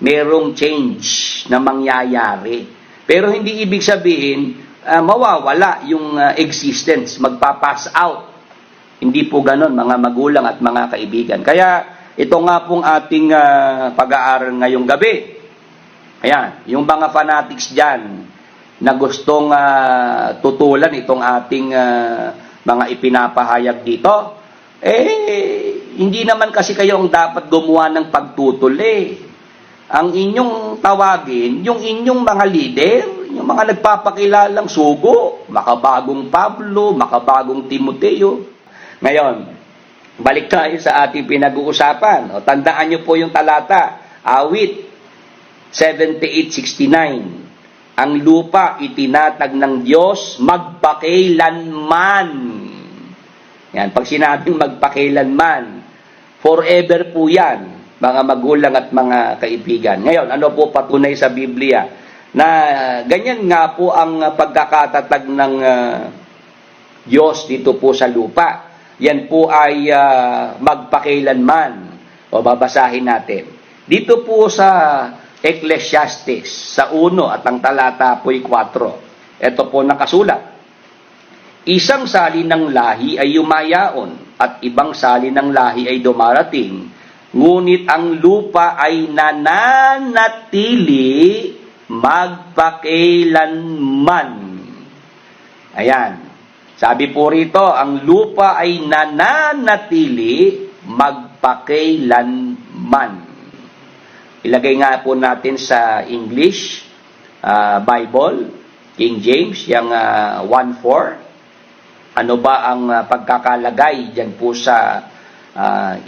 merong change na mangyayari. Pero hindi ibig sabihin, mawawala yung existence, magpapass out. Hindi po ganon, mga magulang at mga kaibigan. Kaya, ito nga pong ating pag-aaral ngayong gabi. Ayan, yung mga fanatics dyan, na gustong tutulan itong ating mga ipinapahayag dito, hindi naman kasi kayo ang dapat gumawa ng pagtutol Ang inyong tawagin, yung inyong mga leader, yung mga nagpapakilalang sugo, makabagong Pablo, makabagong Timoteo. Ngayon, balik tayo sa ating pinag-uusapan. O, tandaan nyo po yung talata, Awit 78:69. Ang lupa itinatag ng Diyos magpakailanman. Yan, pag sinabing magpakailanman, forever po yan, mga magulang at mga kaibigan. Ngayon, ano po patunay sa Biblia? Na ganyan nga po ang pagkakatatag ng Diyos dito po sa lupa. Yan po ay magpakailanman. O babasahin natin. Dito po sa Ecclesiastes, sa 1 at ang talata po'y 4. Ito po nakasulat. Isang sali ng lahi ay yumayaon at ibang sali ng lahi ay dumarating, ngunit ang lupa ay nananatili magpakailanman. Ayan. Sabi po rito, ang lupa ay nananatili magpakailanman. Ilagay nga po natin sa English Bible, King James, yung 1:4. Ano ba ang pagkakalagay dyan po sa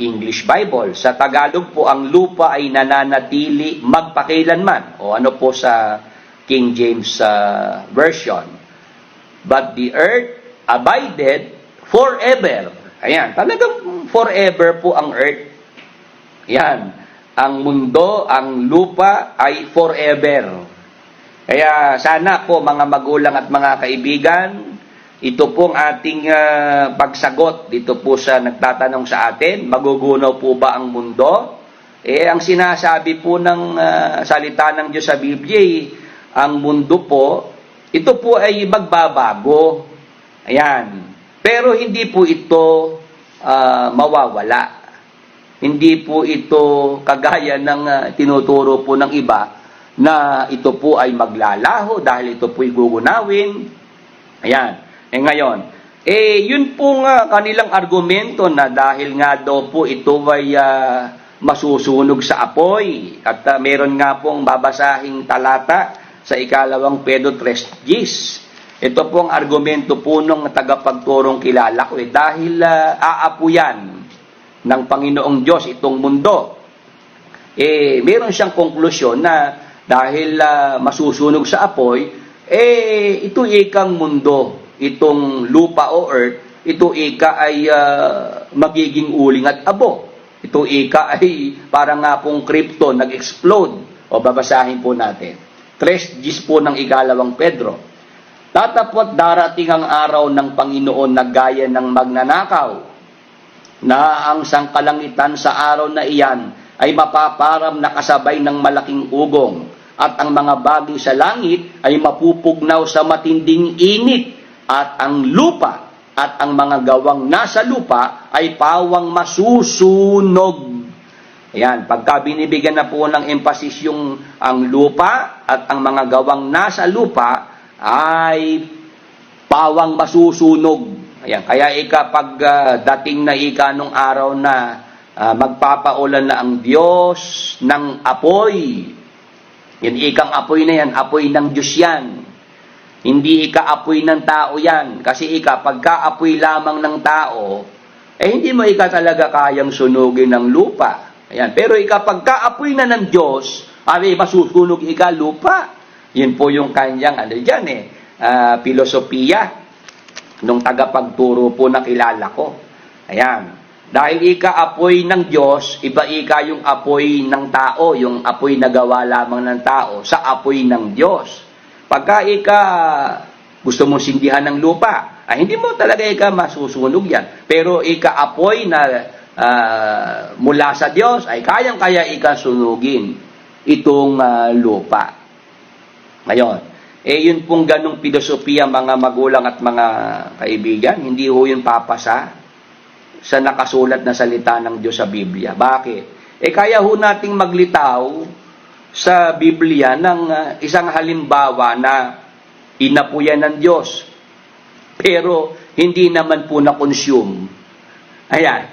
English Bible? Sa Tagalog po, ang lupa ay nananatili magpakailanman. O ano po sa King James Version? But the earth abided forever. Ayan, talagang forever po ang earth. Ayan, ang mundo, ang lupa ay forever. Kaya sana po mga magulang at mga kaibigan, ito pong ating pagsagot dito po sa nagtatanong sa atin, magugunaw po ba ang mundo? Ang sinasabi po ng salita ng Diyos sa Biblia, ang mundo po, ito po ay magbabago. Ayan. Pero hindi po ito mawawala. Hindi po ito kagaya ng tinuturo po ng iba, na ito po ay maglalaho dahil ito po'y gugunawin. Ayan. Ngayon, yun po nga kanilang argumento na dahil nga daw po ito ay masusunog sa apoy. At meron nga pong babasahing talata sa 2 Pedro 3:10. Ito po ang argumento po ng tagapagturong kilala ko. Dahil aapuyan ng Panginoong Diyos itong mundo, meron siyang konklusyon na dahil masusunog sa apoy, ito ikang mundo, itong lupa o earth, ito ika ay magiging uling at abo. Ito ika ay parang nga pong krypton, nag-explode. O babasahin po natin. 3:10 po ng 2 Pedro. Tatapot darating ang araw ng Panginoon na gaya ng magnanakaw, na ang sangkalangitan sa araw na iyan ay mapaparam na kasabay ng malaking ugong, at ang mga bagay sa langit ay mapupugnaw sa matinding init, at ang lupa at ang mga gawang nasa lupa ay pawang masusunog. Ayan, pagka binibigyan na po ng emphasis yung ang lupa at ang mga gawang nasa lupa ay pawang masusunog. Ayan, kaya pag dating na nung araw na magpapaulan na ang Diyos ng apoy, yan ikang apoy na yan, apoy ng Diyos yan. Hindi apoy ng tao yan. Kasi pagka-apoy lamang ng tao, hindi mo talaga kayang sunugin ng lupa. Ayan. Pero pagka-apoy na ng Diyos, masusunog lupa. Yun po yung kanyang, filosofiya nung tagapagturo po na kilala ko. Ayan. Dahil apoy ng Diyos, iba yung apoy ng tao, yung apoy na gawa lamang ng tao, sa apoy ng Diyos. Pagka gusto mong sindihan ng lupa, hindi mo talaga masusunog yan. Pero apoy na mula sa Diyos, ay kayang-kaya sunugin itong lupa. Ngayon, yun pong ganong filosofiya mga magulang at mga kaibigan, hindi ho yun papasa sa nakasulat na salita ng Diyos sa Biblia. Bakit? Kaya ho nating maglitaw sa Biblia ng isang halimbawa na inapuyan ng Diyos, pero hindi naman po na-consume. Ayan.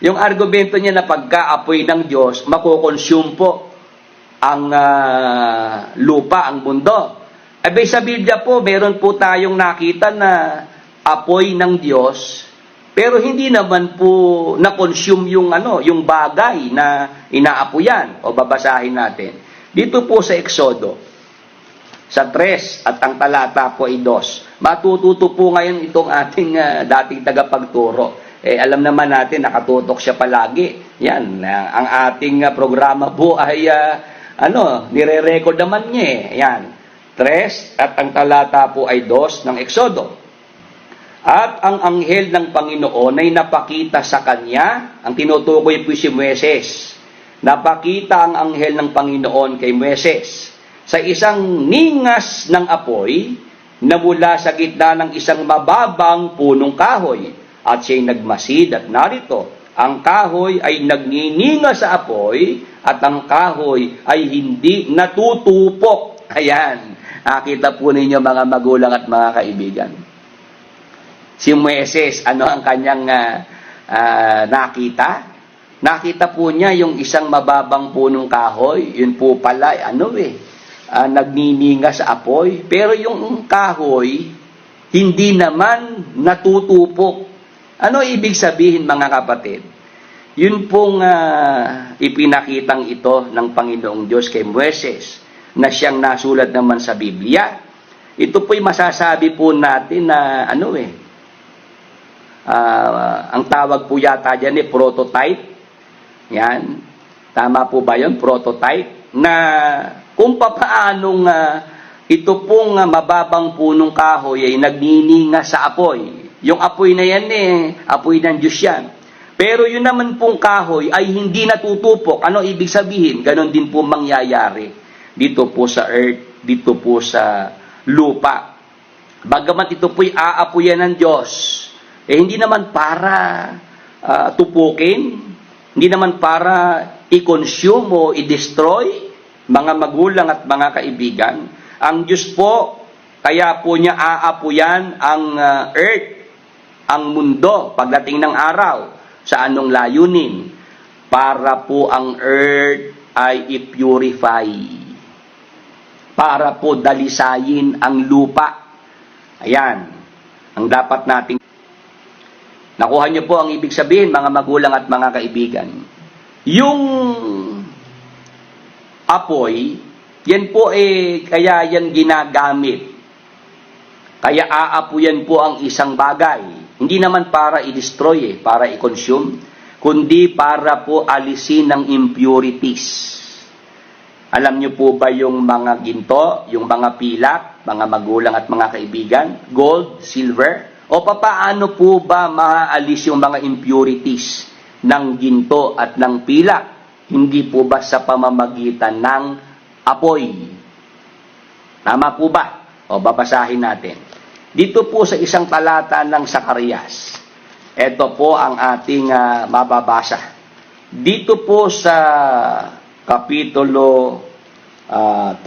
Yung argumento niya na pagka-apoy ng Diyos, makukonsume po ang lupa, ang mundo. Sa Biblia po, meron po tayong nakita na apoy ng Diyos, pero hindi naman po na-consume yung bagay na inaapuyan. O babasahin natin. Dito po sa Exodo, sa 3 at ang talata po ay 2. Matututo po ngayon itong ating dating tagapagturo. Alam naman natin, nakatutok siya palagi. Yan, ang ating programa po ay, nire-record naman niya. Yan, 3 at ang talata po ay 2 ng Exodo. At ang anghel ng Panginoon ay napakita sa kanya, ang tinutukoy po si Moises. Napakita ang anghel ng Panginoon kay Moises sa isang ningas ng apoy na mula sa gitna ng isang mababang punong kahoy. At siya'y nagmasid at narito, ang kahoy ay nagnininga sa apoy at ang kahoy ay hindi natutupok. Ayan, nakita po ninyo mga magulang at mga kaibigan. Si Moises, ano ang kanyang nakita? Nakita po niya yung isang mababang punong kahoy, yun po pala, nagnininga sa apoy. Pero yung kahoy, hindi naman natutupok. Ano ibig sabihin mga kapatid? Yun pong ipinakitang ito ng Panginoong Diyos kay Moises, na siyang nasulat naman sa Biblia. Ito po'y masasabi po natin na ang tawag po yata dyan prototype. Yan. Tama po ba yun? Prototype. Na kung papaanong ito pong mababang punong kahoy ay nagnininga sa apoy. Yung apoy na yan apoy ng Diyos yan. Pero yun naman pong kahoy ay hindi natutupok. Ano ibig sabihin? Ganon din po mangyayari dito po sa earth, dito po sa lupa. Bagamat ito po'y aapuyan ng Diyos, hindi naman para tupukin, hindi naman para i-consume o i-destroy, mga magulang at mga kaibigan, ang Diyos po, kaya po niya aapuyan ang earth, ang mundo, pagdating ng araw, sa anong layunin? Para po ang earth ay i-purify. Para po dalisayin ang lupa. Ayan, ang dapat nating. Nakuha niyo po ang ibig sabihin, mga magulang at mga kaibigan. Yung apoy, yan po kaya yan ginagamit. Kaya aapuyan po ang isang bagay. Hindi naman para i-destroy, para i-consume, kundi para po alisin ng impurities. Alam niyo po ba yung mga ginto, yung mga pilak, mga magulang at mga kaibigan, gold, silver? O papaano po ba maaalis yung mga impurities ng ginto at ng pilak? Hindi po ba sa pamamagitan ng apoy? Tama po ba? O babasahin natin. Dito po sa isang talata ng Zacarias, ito po ang ating mababasa. Dito po sa Kapitulo 13,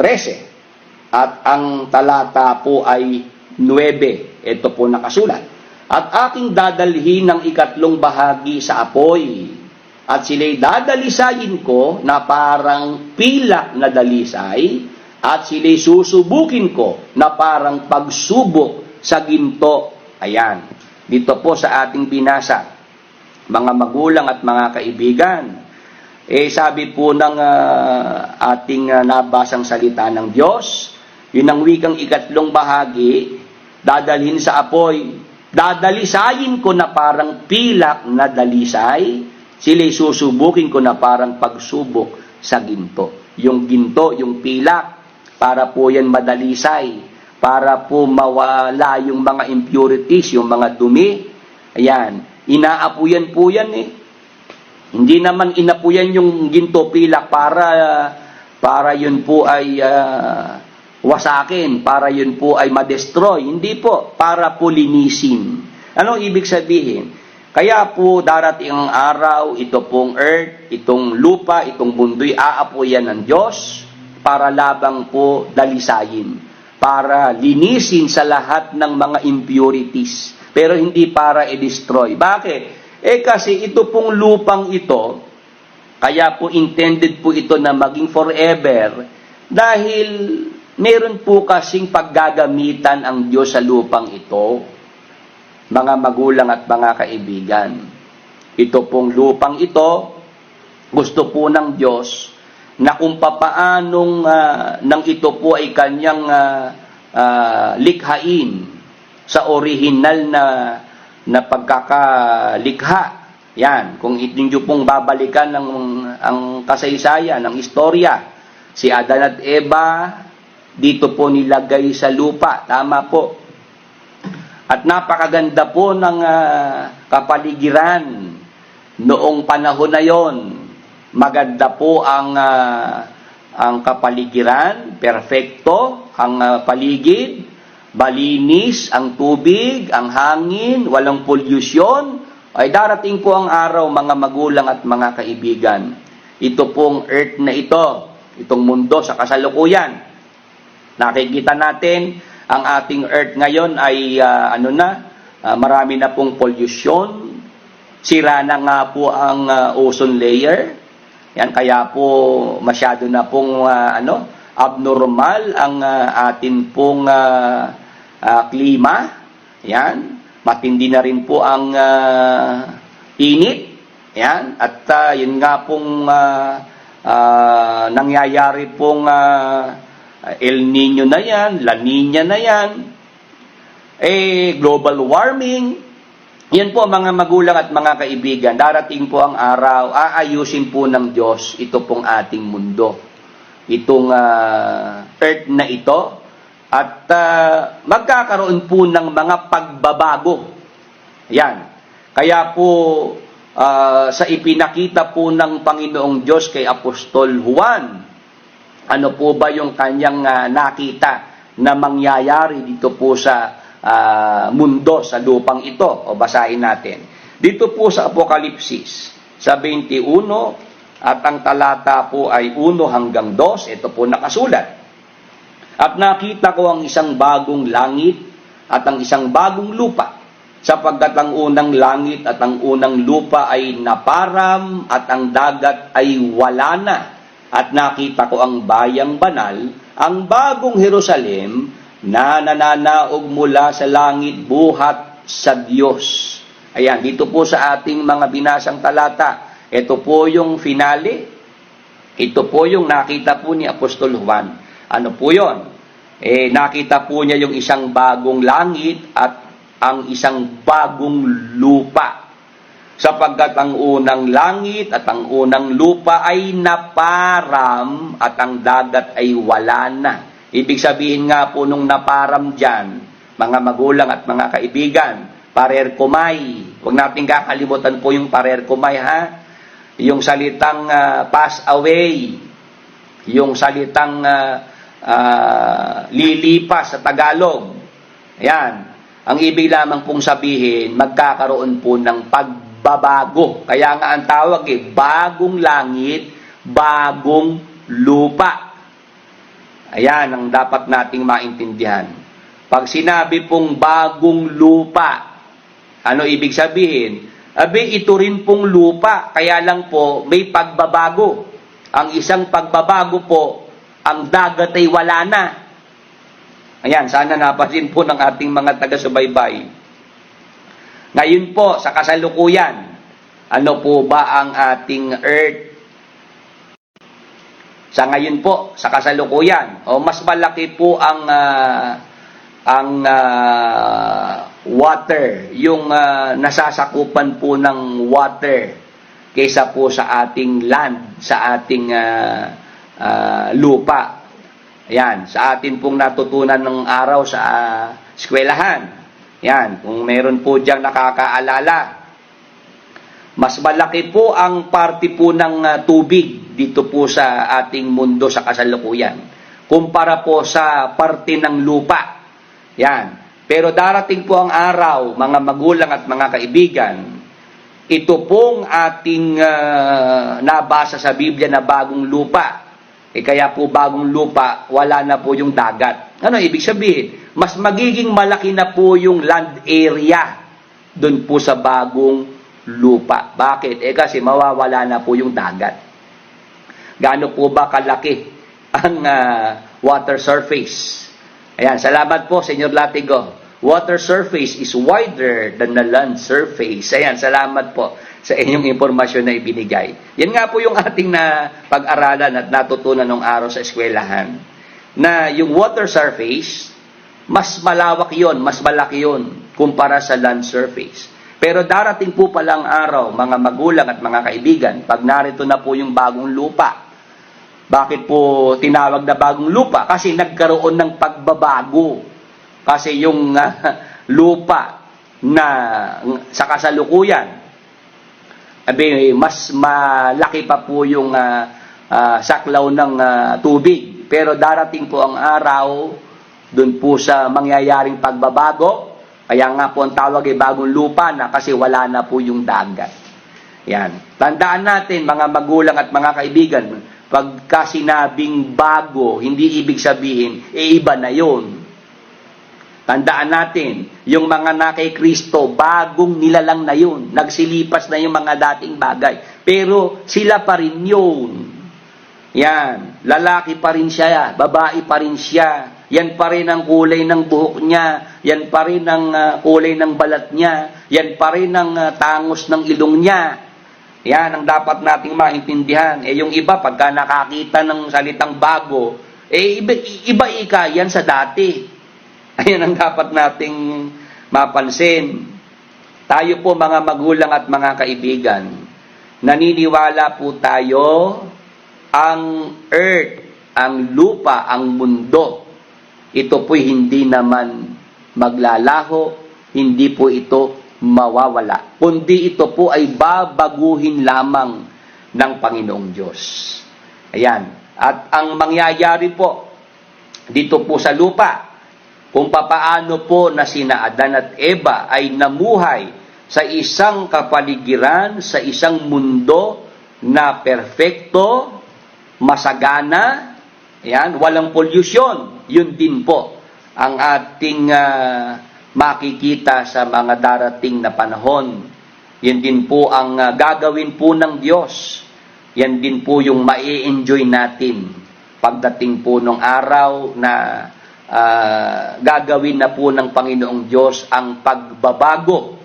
at ang talata po ay 9. Ito po nakasulat. At aking dadalhin ng ikatlong bahagi sa apoy, at sila'y dadalisayin ko na parang pilak na dalisay, at sila'y susubukin ko na parang pagsubok sa ginto. Ayan. Dito po sa ating binasa, mga magulang at mga kaibigan, sabi po ng ating nabasang salita ng Diyos, yun ang wikang ikatlong bahagi, dadalhin sa apoy, dadalisayin ko na parang pilak na dalisay, sila'y susubukin ko na parang pagsubok sa ginto. Yung ginto, yung pilak, para po yan madalisay, para po mawala yung mga impurities, yung mga dumi. Ayan, inaapuyan po yan Hindi naman inapuyan yung ginto pilak para yun po ay wasakin, para yun po ay madestroy. Hindi po, para po linisin. Ano ibig sabihin? Kaya po darating ang araw, ito pong earth, itong lupa, itong mundo'y aapuyan ng Diyos para labang po dalisayin, para linisin sa lahat ng mga impurities, pero hindi para i-destroy. Bakit? Kasi ito pong lupang ito, kaya po intended po ito na maging forever, dahil meron po kasing paggagamitan ang Diyos sa lupang ito, mga magulang at mga kaibigan. Ito pong lupang ito, gusto po ng Diyos na kung papaanong nang ito po ay kanyang likhain sa orihinal na pagkakalikha. Yan, kung inyo pong babalikan ang kasaysayan, ang istorya, si Adan at Eva, dito po nilagay sa lupa. Tama po. At napakaganda po ng kapaligiran noong panahon na yon. Maganda po ang kapaligiran, perfecto ang paligid, malinis ang tubig, ang hangin, walang pollution. Ay darating po ang araw, mga magulang at mga kaibigan. Ito pong earth na ito, itong mundo sa kasalukuyan. Nakikita natin, ang ating earth ngayon ay marami na pong pollution. Sira na nga po ang ozone layer. Yan, kaya po masyado na pong abnormal ang atin pong klima. Yan, matindi na rin po ang init. Yan, at yun nga pong nangyayari pong El Nino na yan, La Nina na yan, global warming. Yan po mga magulang at mga kaibigan, darating po ang araw, aayusin po ng Diyos ito pong ating mundo, itong earth na ito, at magkakaroon po ng mga pagbabago. Yan. Kaya po sa ipinakita po ng Panginoong Diyos kay Apostol Juan, ano po ba yung kanyang nakita na mangyayari dito po sa mundo, sa lupang ito? O basahin natin. Dito po sa Apokalipsis, sa 21, at ang talata po ay 1 hanggang 2. Ito po nakasulat. At nakita ko ang isang bagong langit at ang isang bagong lupa, sapagkat ang unang langit at ang unang lupa ay naparam at ang dagat ay wala na. At nakita ko ang bayang banal, ang bagong Jerusalem, na nananaog mula sa langit buhat sa Diyos. Ayan, dito po sa ating mga binasang talata, ito po yung finale, ito po yung nakita po ni Apostol Juan. Ano po yun? Nakita po niya yung isang bagong langit at ang isang bagong lupa. Sapagkat ang unang langit at ang unang lupa ay naparam at ang dagat ay wala na. Ibig sabihin nga po nung naparam dyan, mga magulang at mga kaibigan, parerkomai. Huwag natin kakalimutan po yung parerkomai, ha? Yung salitang pass away, yung salitang lilipas sa Tagalog. Ayan. Ang ibig lamang pong sabihin, magkakaroon po ng pagbabago. Kaya nga ang tawag bagong langit, bagong lupa. Ayan ang dapat nating maintindihan. Pag sinabi pong bagong lupa, ano ibig sabihin? Ito rin pong lupa, kaya lang po may pagbabago. Ang isang pagbabago po, ang dagat ay wala na. Ayan, sana napansin po ng ating mga taga-subaybay. Ngayon po, sa kasalukuyan, ano po ba ang ating earth? Sa ngayon po, sa kasalukuyan, mas malaki po ang water, yung nasasakupan po ng water kaysa po sa ating land, sa ating lupa. Ayan, sa atin pong natutunan ng araw sa eskwelahan. Ayan, kung meron po diyang nakakaalala, mas malaki po ang parte po ng tubig dito po sa ating mundo sa kasalukuyan kumpara po sa parte ng lupa. Ayan, pero darating po ang araw, mga magulang at mga kaibigan, ito pong ating nabasa sa Biblia na bagong lupa. Kaya po bagong lupa, wala na po yung dagat. Ano ibig sabihin? Mas magiging malaki na po yung land area doon po sa bagong lupa. Bakit? Kasi mawawala na po yung dagat. Gaano po ba kalaki ang water surface? Ayan, salamat po, Senyor Latigo. Water surface is wider than the land surface. Ayan, salamat po sa inyong impormasyon na ibinigay. Yan nga po yung ating na pag-aralan at natutunan ng araw sa eskwelahan. Na yung water surface, mas malawak yon, mas malaki yon kumpara sa land surface. Pero darating po palang araw, mga magulang at mga kaibigan, pag narito na po yung bagong lupa. Bakit po tinawag na bagong lupa? Kasi nagkaroon ng pagbabago. Kasi yung lupa na sa kasalukuyan, mas malaki pa po yung saklaw ng tubig. Pero darating po ang araw, dun po sa mangyayaring pagbabago, kaya nga po ang tawag ay bagong lupa na kasi wala na po yung dagat. Yan. Tandaan natin, mga magulang at mga kaibigan, pagka sinabing bago, hindi ibig sabihin, iba na yun. Tandaan natin, yung mga na kay Kristo, bagong nilalang na yun. Nagsilipas na yung mga dating bagay. Pero sila pa rin yun. Yan. Lalaki pa rin siya. Babae pa rin siya. Yan pa rin ang kulay ng buhok niya. Yan pa rin ang kulay ng balat niya. Yan pa rin ang tangos ng ilong niya. Yan ang dapat nating maintindihan. Yung iba, pagka nakakita ng salitang bago, iba ika yan sa dati. Ayan ang dapat nating mapansin. Tayo po mga magulang at mga kaibigan, naniniwala po tayo ang earth, ang lupa, ang mundo, ito po'y hindi naman maglalaho, hindi po ito mawawala. Kundi ito po ay babaguhin lamang ng Panginoong Diyos. Ayan. At ang mangyayari po dito po sa lupa, kung papaano po na sina Adan at Eva ay namuhay sa isang kapaligiran, sa isang mundo na perfecto, masagana, yan, walang pollution. Yun din po ang ating makikita sa mga darating na panahon. Yan din po ang gagawin po ng Diyos. Yan din po yung mai-enjoy natin pagdating po ng araw na gagawin na po ng Panginoong Diyos ang pagbabago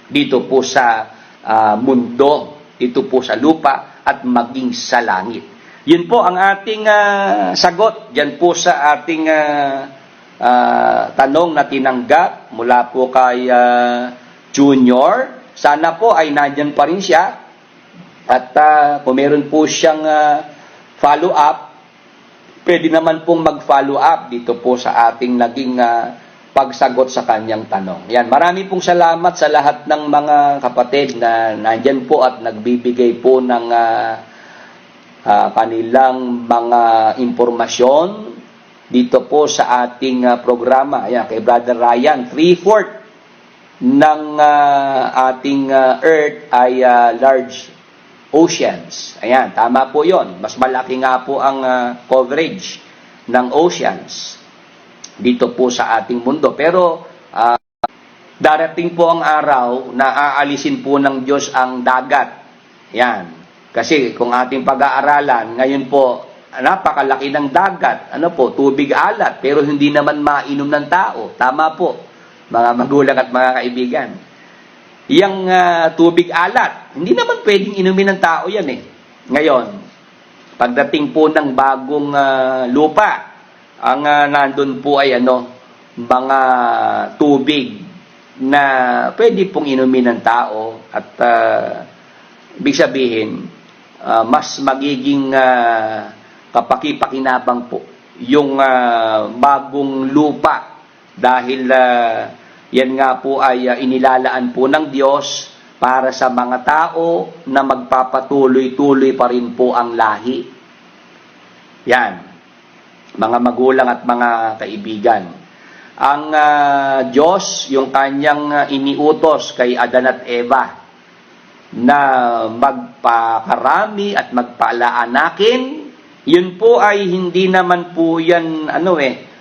dito po sa mundo, dito po sa lupa at maging sa langit. Yun po ang ating sagot diyan po sa ating tanong na tinanggap mula po kay Junior. Sana po ay nandyan pa rin siya at kung meron po siyang follow-up, pwede naman pong mag-follow up dito po sa ating naging pagsagot sa kanyang tanong. Yan, marami pong salamat sa lahat ng mga kapatid na nandyan po at nagbibigay po ng kanilang mga impormasyon dito po sa ating programa. Ayan, kay Brother Ryan, 3/4 ng ating Earth ay large oceans. Ayan, tama po yon. Mas malaki nga po ang coverage ng oceans dito po sa ating mundo. Pero darating po ang araw na aalisin po ng Diyos ang dagat. Ayan. Kasi kung ating pag-aaralan, ngayon po, napakalaki ng dagat. Ano po, tubig alat, pero hindi naman mainom ng tao. Tama po, mga magulang at mga kaibigan. Yang tubig alat, hindi naman pwedeng inumin ng tao yan eh. Ngayon, pagdating po ng bagong lupa, ang nandun po ay mga tubig na pwede pong inumin ng tao at ibig sabihin, mas magiging kapaki-pakinabang po yung bagong lupa dahil yan nga po ay inilalaan po ng Diyos para sa mga tao na magpapatuloy-tuloy pa rin po ang lahi. Yan, mga magulang at mga kaibigan. Ang Diyos, yung kanyang iniutos kay Adan at Eva na magpakarami at magpalaanakin, yun po ay hindi naman po yan,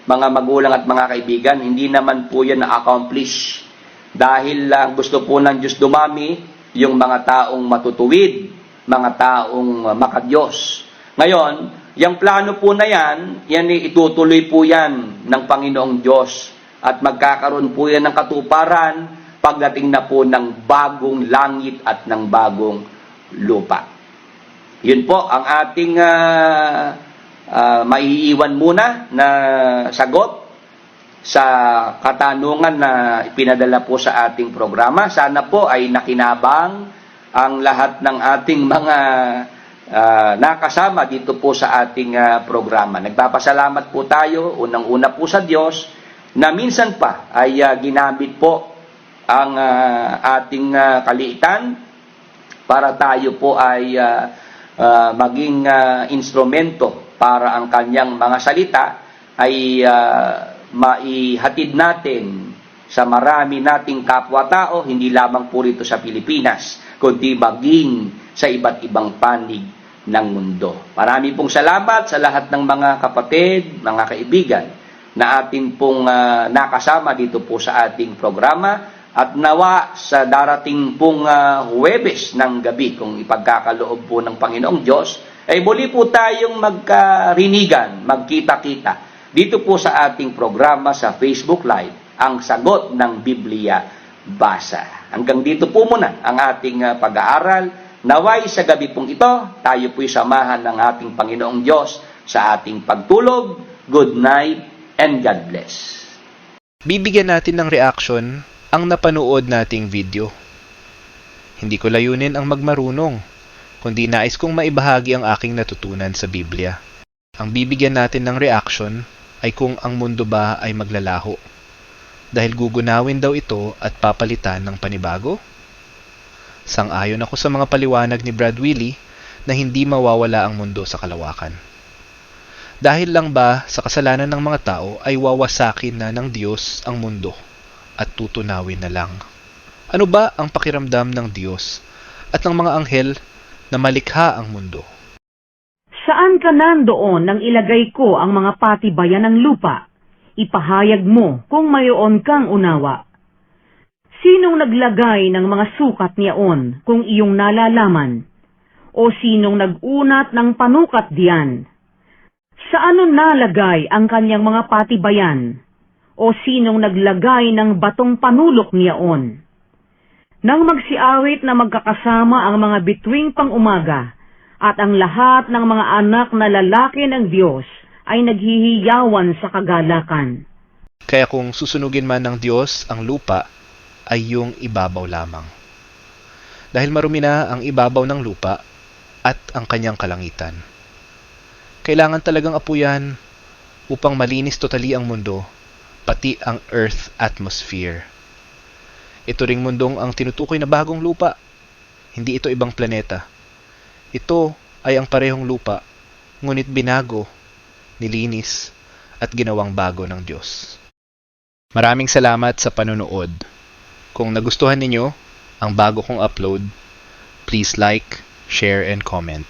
mga magulang at mga kaibigan, hindi naman po yan na-accomplish. Dahil gusto po ng Diyos dumami yung mga taong matutuwid, mga taong makadiyos. Ngayon, yung plano po na yan itutuloy po yan ng Panginoong Diyos. At magkakaroon po yan ng katuparan pagdating na po ng bagong langit at ng bagong lupa. Yun po ang ating maiiwan muna na sagot sa katanungan na ipinadala po sa ating programa. Sana po ay nakinabang ang lahat ng ating mga nakasama dito po sa ating programa. Nagpapasalamat po tayo, unang-una po sa Diyos, na minsan pa ay ginamit po ang ating kaliitan para tayo po ay maging instrumento para ang kanyang mga salita ay maihatid natin sa marami nating kapwa-tao, hindi lamang po rito sa Pilipinas, kundi maging sa iba't ibang panig ng mundo. Marami pong salamat sa lahat ng mga kapatid, mga kaibigan, na atin pong nakasama dito po sa ating programa, at nawa sa darating pong Huwebes ng gabi, kung ipagkakaloob po ng Panginoong Diyos, ay muli po tayong magkarinigan, magkita-kita dito po sa ating programa sa Facebook Live, ang Sagot ng Biblia Basa. Hanggang dito po muna ang ating pag-aaral. Naway sa gabi pong ito, tayo po'y samahan ng ating Panginoong Diyos sa ating pagtulog. Good night and God bless. Bibigyan natin ng reaction ang napanood nating video. Hindi ko layunin ang magmarunong, kundi nais kong maibahagi ang aking natutunan sa Biblia. Ang bibigyan natin ng reaction ay kung ang mundo ba ay maglalaho, dahil gugunawin daw ito at papalitan ng panibago. Sang-ayon ako sa mga paliwanag ni Brad Willie na hindi mawawala ang mundo sa kalawakan. Dahil lang ba sa kasalanan ng mga tao ay wawasakin na ng Diyos ang mundo at tutunawin na lang? Ano ba ang pakiramdam ng Diyos at ng mga anghel na malikha ang mundo. Saan ka nandoon nang ilagay ko ang mga patibayan ng lupa? Ipahayag mo kung mayoon kang unawa. Sinong naglagay ng mga sukat niyaon kung iyong nalalaman? O sinong nagunat ng panukat diyan? Saan nalagay ang kanyang mga patibayan? O sinong naglagay ng batong panulok niyaon? Nang magsiawit na magkakasama ang mga bituing pang-umaga, at ang lahat ng mga anak na lalaki ng Diyos ay naghihiyawan sa kagalakan. Kaya kung susunugin man ng Diyos ang lupa, ay yung ibabaw lamang. Dahil marumi na ang ibabaw ng lupa at ang kanyang kalangitan. Kailangan talagang apuyan upang malinis totally ang mundo, pati ang earth atmosphere. Ito ring mundong ang tinutukoy na bagong lupa. Hindi ito ibang planeta. Ito ay ang parehong lupa, ngunit binago, nilinis, at ginawang bago ng Diyos. Maraming salamat sa panonood. Kung nagustuhan ninyo ang bago kong upload, please like, share, and comment.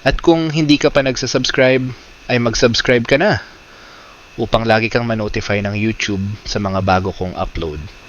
At kung hindi ka pa nagsasubscribe, ay mag-subscribe ka na upang lagi kang ma-notify ng YouTube sa mga bago kong upload.